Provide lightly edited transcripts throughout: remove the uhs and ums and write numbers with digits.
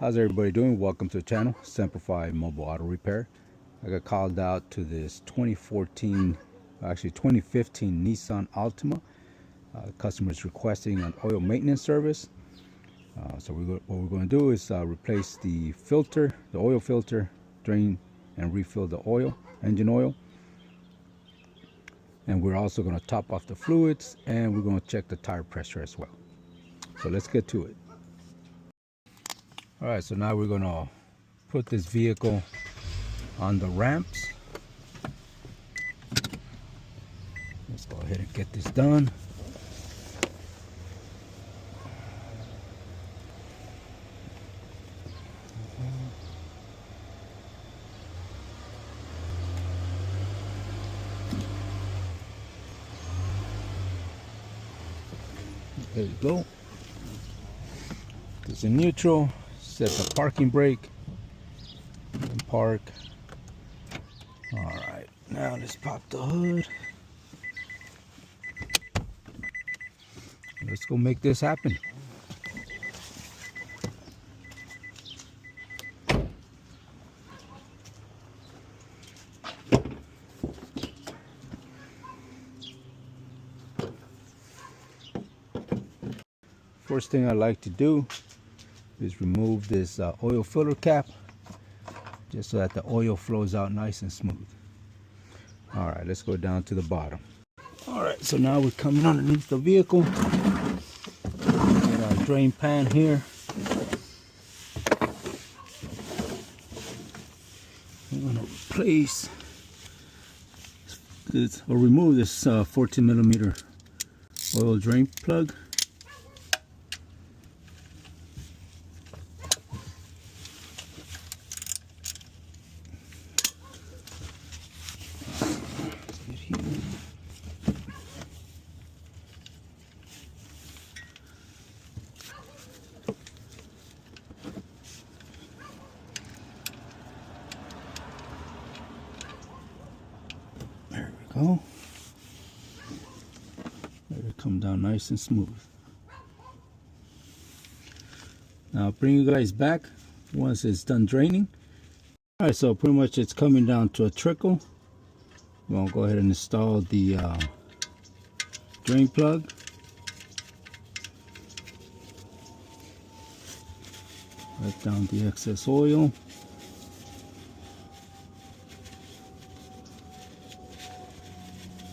How's everybody doing? Welcome to the channel, SemperFi Mobile Auto Repair. I got called out to this 2015 Nissan Altima. Customer's requesting an oil maintenance service. So what we're going to do is replace the filter, the oil filter, drain and refill the oil, engine oil. And we're also going to top off the fluids, and we're going to check the tire pressure as well. So let's get to it. Alright, so now we're going to put this vehicle on the ramps. Let's go ahead and get this done. There you go. It's in neutral. Set the parking brake and park. Alright, now let's pop the hood. Let's go make this happen. First thing I like to do is remove this oil filter cap, just so that the oil flows out nice and smooth. All right, let's go down to the bottom. All right, so now we're coming underneath the vehicle. Get our drain pan here. I'm gonna replace this, or remove this 14 millimeter oil drain plug. Go. Let it come down nice and smooth. Now I'll bring you guys back once it's done draining. Alright, so pretty much it's coming down to a trickle. We're going to go ahead and install the drain plug. Let down the excess oil.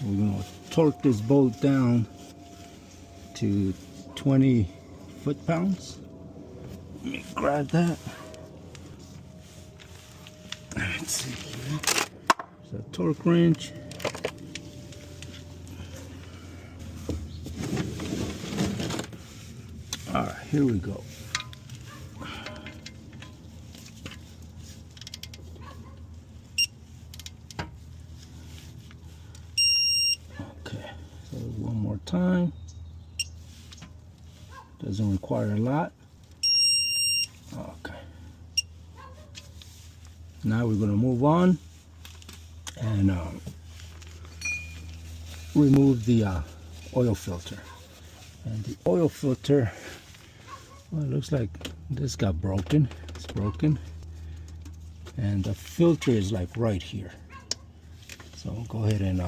We're going to torque this bolt down to 20 foot-pounds. Let me grab that. Let's see here. There's a torque wrench. Alright, here we go. One more time. Doesn't require a lot. Okay. Now we're going to move on and remove the oil filter. And the oil filter, well, it looks like this got broken. It's broken. And the filter is like right here. So I'll go ahead and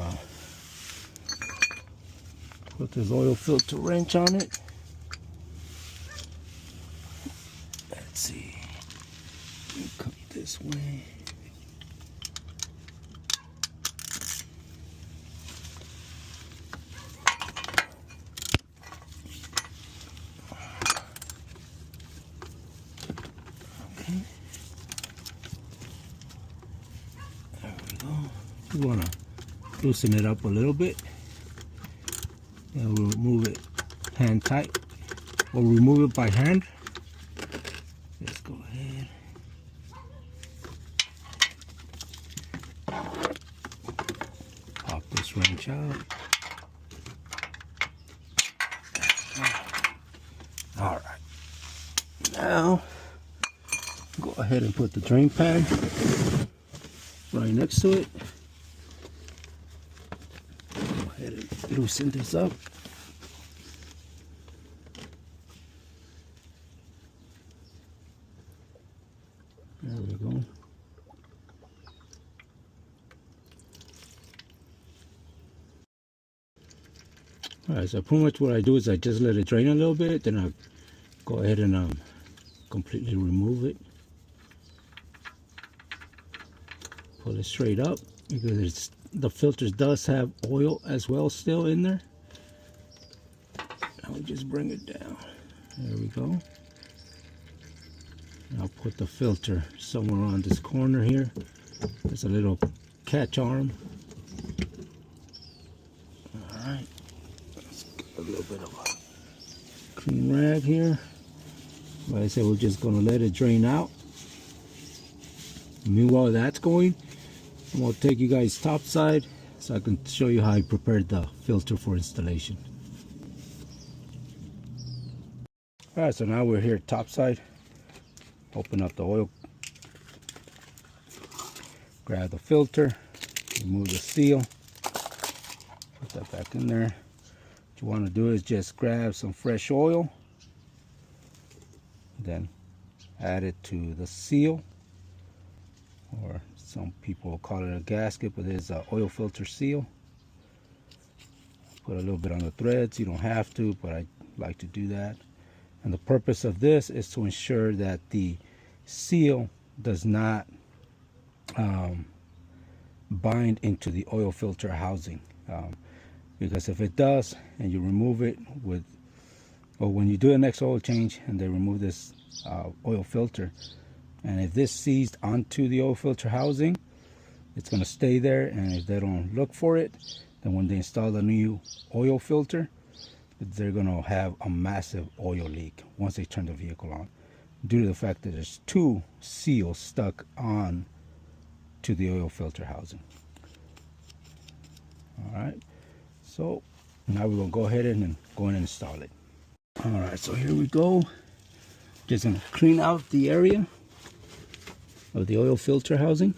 put this oil filter wrench on it. Let's see. Come this way. Okay. There we go. We want to loosen it up a little bit. And we'll remove it hand tight, or remove it by hand. Let's go ahead. Pop this wrench out. All right. Now, go ahead and put the drain pan right next to it. Go ahead and loosen this up. Alright, so pretty much what I do is I just let it drain a little bit, then I go ahead and completely remove it. Pull it straight up because the filter does have oil as well still in there. I'll just bring it down. There we go. And I'll put the filter somewhere on this corner here. There's a little catch arm. Alright. Let's get a little bit of a clean rag here. Like I said, we're just going to let it drain out. Meanwhile that's going, I'm going to take you guys topside so I can show you how I prepared the filter for installation. Alright, so now we're here topside. Open up the oil, grab the filter, remove the seal, put that back in there. What you want to do is just grab some fresh oil, then add it to the seal, or some people call it a gasket, but it's an oil filter seal. Put a little bit on the threads. You don't have to, but I like to do that. And the purpose of this is to ensure that the seal does not bind into the oil filter housing, because if it does and you remove it when you do a next oil change and they remove this oil filter, and if this seized onto the oil filter housing, it's going to stay there, and if they don't look for it, then when they install the new oil filter, they're going to have a massive oil leak once they turn the vehicle on, due to the fact that there's two seals stuck on to the oil filter housing. Alright, so now we're going to go ahead and go in and install it. Alright, so here we go. Just going to clean out the area of the oil filter housing.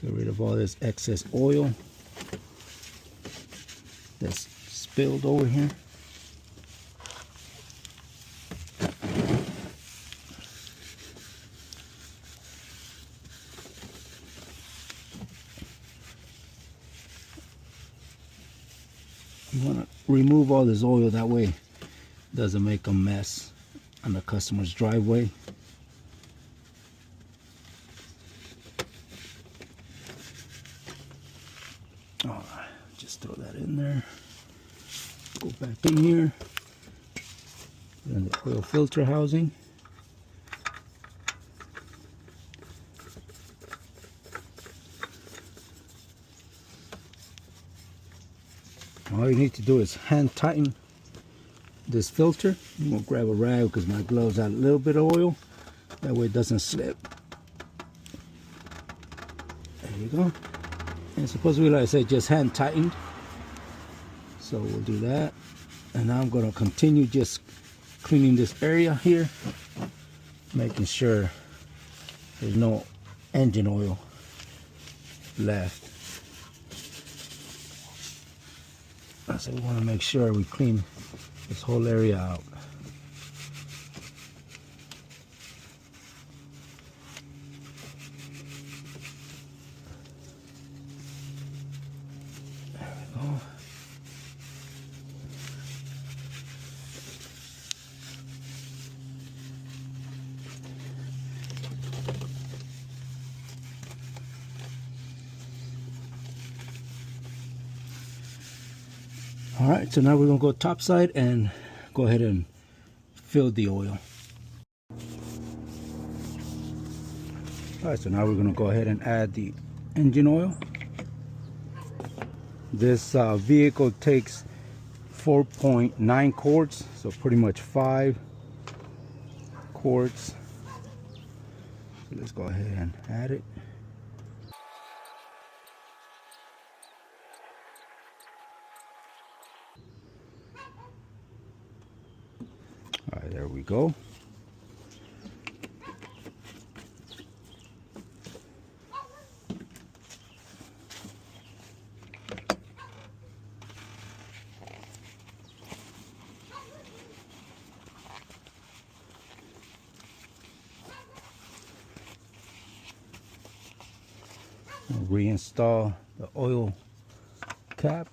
Get rid of all this excess oil that's spilled over here. You want to remove all this oil, that way it doesn't make a mess on the customer's driveway. Alright, just throw that in there. Go back in here. And the oil filter housing. All you need to do is hand tighten this filter. I'm going to grab a rag because my gloves had a little bit of oil. That way it doesn't slip. There you go. And supposedly, like I said, just hand tightened. So we'll do that. And now I'm going to continue just cleaning this area here, making sure there's no engine oil left. So we want to make sure we clean this whole area out. There we go. Alright, so now we're going to go topside and go ahead and fill the oil. Alright, so now we're going to go ahead and add the engine oil. This vehicle takes 4.9 quarts, so pretty much 5 quarts. So let's go ahead and add it. Alright, there we go. Reinstall the oil cap.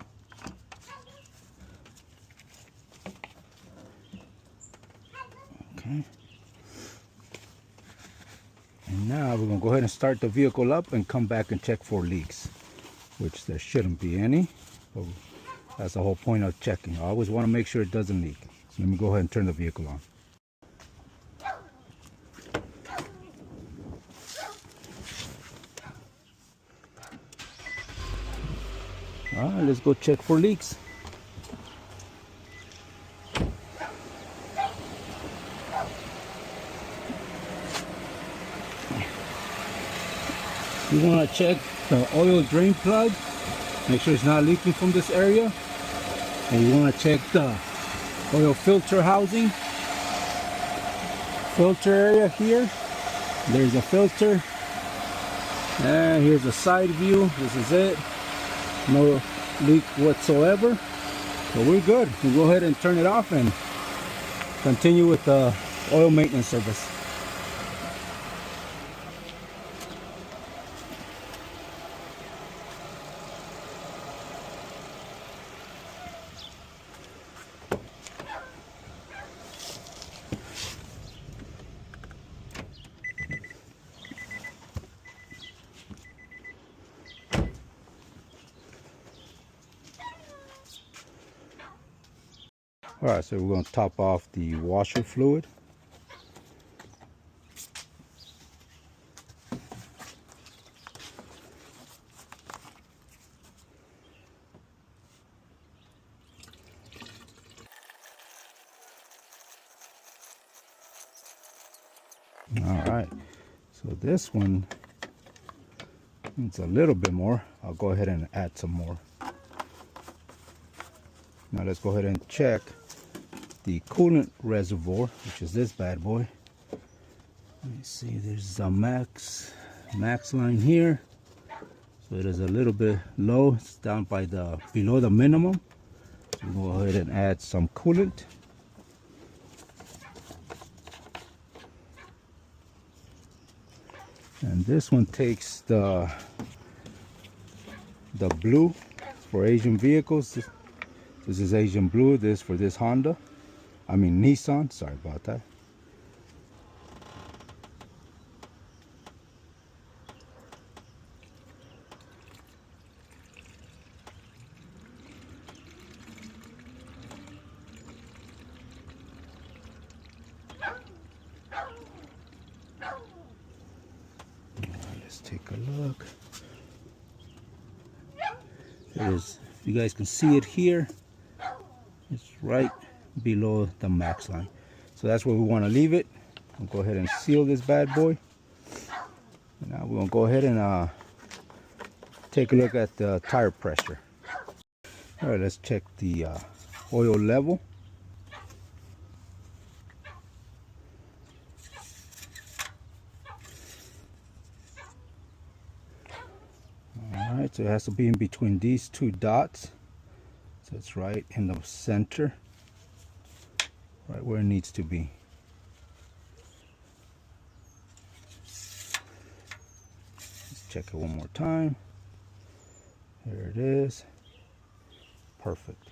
Okay. And now we're going to go ahead and start the vehicle up and come back and check for leaks, which there shouldn't be any. But that's the whole point of checking. I always want to make sure it doesn't leak. So let me go ahead and turn the vehicle on. All right, let's go check for leaks. You want to check the oil drain plug, make sure it's not leaking from this area. And you want to check the oil filter housing, filter area here. There's a filter, and here's a side view. This is it. No leak whatsoever, so we're good. We'll go ahead and turn it off and continue with the oil maintenance service. All right, so we're going to top off the washer fluid. All right, so this one needs a little bit more. I'll go ahead and add some more. Now let's go ahead and check the coolant reservoir, which is this bad boy. Let me see, there's a max line here, so it is a little bit low. It's down by the below the minimum. So we'll go ahead and add some coolant. And this one takes the blue for Asian vehicles. This is Asian blue. This for this Honda. I mean Nissan. Sorry about that. Let's take a look. There is, if you guys can see it here, it's right below the max line. So that's where we want to leave it. We'll go ahead and seal this bad boy. And now we're going to go ahead and take a look at the tire pressure. All right, let's check the oil level. All right, so it has to be in between these two dots. So it's right in the center, right where it needs to be. Let's check it one more time. There it is. Perfect.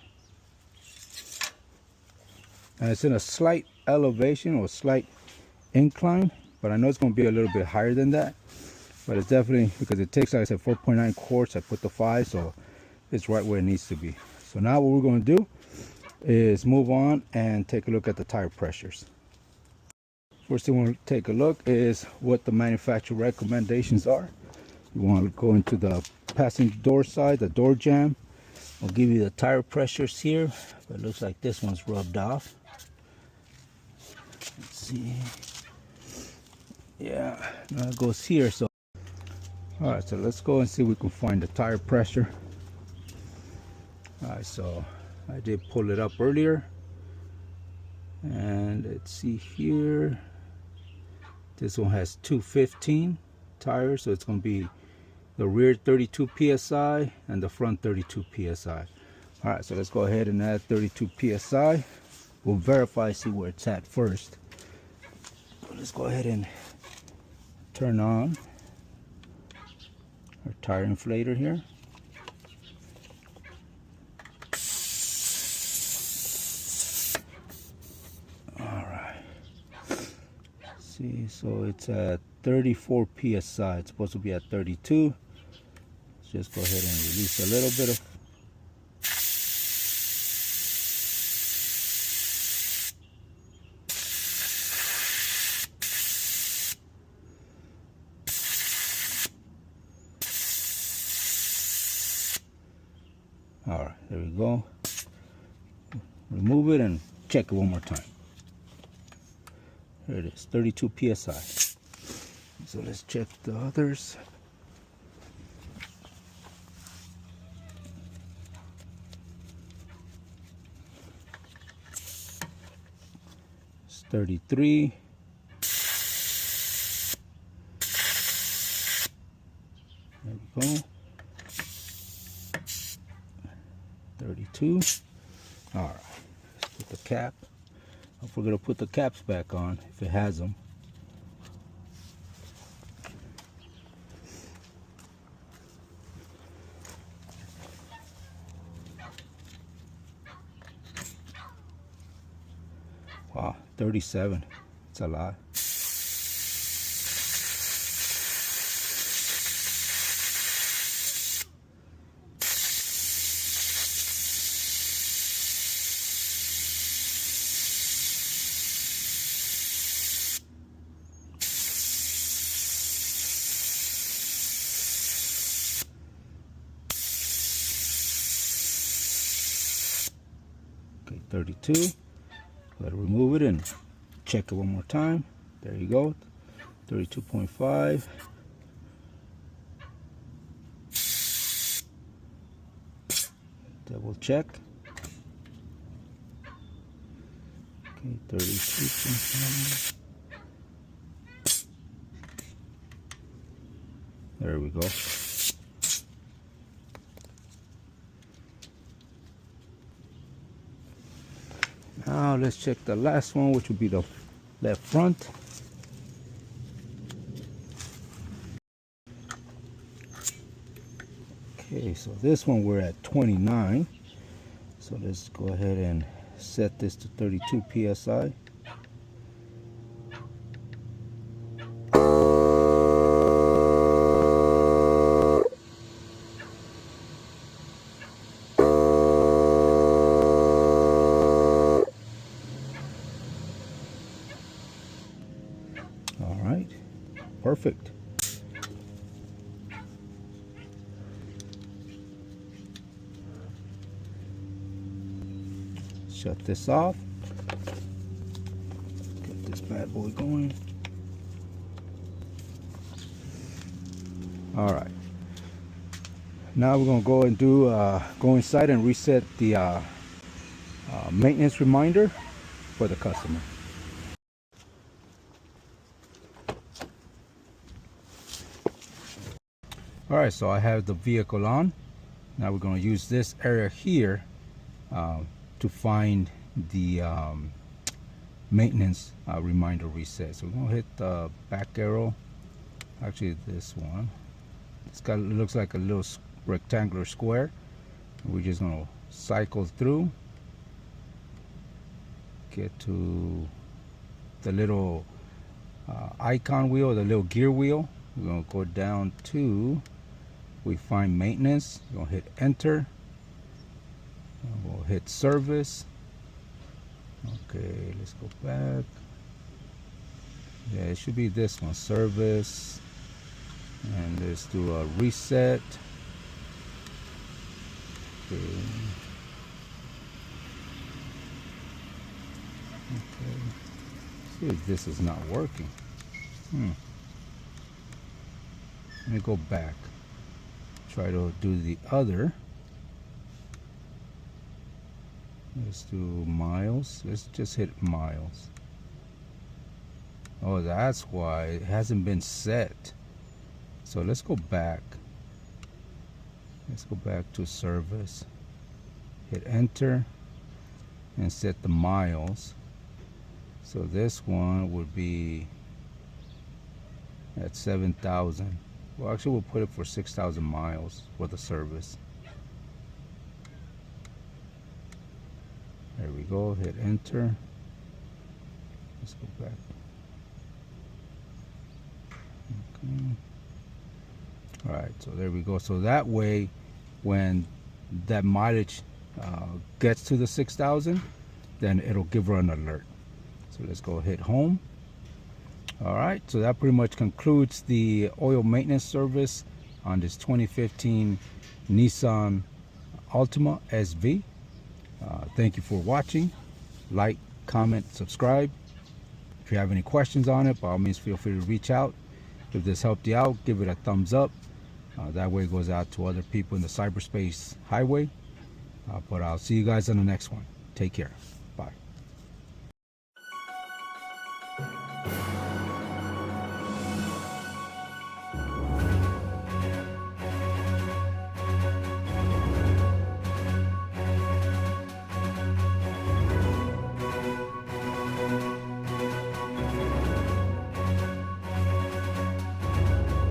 And it's in a slight elevation or slight incline, but I know it's going to be a little bit higher than that. But it's definitely, because it takes, like I said, 4.9 quarts. I put the 5, so it's right where it needs to be. So now what we're going to do is move on and take a look at the tire pressures. First thing we'll take a look is what the manufacturer recommendations are. You want to go into the passenger door side, the door jamb. I'll give you the tire pressures here, but it looks like this one's rubbed off. Let's see. Yeah, now it goes here. So all right, so let's go and see if we can find the tire pressure. All right, so I did pull it up earlier, and let's see here. This one has 215 tires, so it's going to be the rear 32 psi and the front 32 psi. All right, so let's go ahead and add 32 psi. We'll verify, see where it's at first. So let's go ahead and turn on our tire inflator here. See, so it's at 34 psi. It's supposed to be at 32. Let's just go ahead and release a little bit of. All right, there we go. Remove it and check it one more time. There it is, 32 psi. So let's check the others. It's 33. There we go. 32. All right, let's put the cap. If we're going to put the caps back on, if it has them. Wow, 37. It's a lot. Okay, 32. Let it remove it and check it one more time. There you go. 32.5. Double check. Okay, 32.5. There we go. Now let's check the last one, which would be the left front. Okay, so this one we're at 29. So let's go ahead and set this to 32 psi. All right, perfect. Shut this off. Get this bad boy going. All right. Now we're gonna go and do go inside and reset the maintenance reminder for the customer. All right, so I have the vehicle on. Now we're going to use this area here to find the maintenance reminder reset. So we're going to hit the back arrow. Actually, this one. It looks like a little rectangular square. We're just going to cycle through. Get to the little icon wheel, the little gear wheel. We're going to go down to, we find maintenance. We're going to hit enter. We'll hit service. Okay, let's go back. Yeah, it should be this one, service. And let's do a reset. Okay. Okay. See if this is not working. Let me go back. Try to do the other. Let's do miles. Let's just hit miles. Oh, that's why it hasn't been set. So let's go back. Let's go back to service. Hit enter and set the miles. So this one would be at 7,000. Well, actually, we'll put it for 6,000 miles for the service. There we go. Hit enter. Let's go back. Okay. All right, so there we go. So that way, when that mileage gets to the 6,000, then it'll give her an alert. So let's go hit home. All right, so that pretty much concludes the oil maintenance service on this 2015 Nissan Altima SV. Thank you for watching. Like, comment, subscribe. If you have any questions on it, by all means feel free to reach out. If this helped you out, give it a thumbs up. That way it goes out to other people in the cyberspace highway. But I'll see you guys on the next one. Take care. Bye.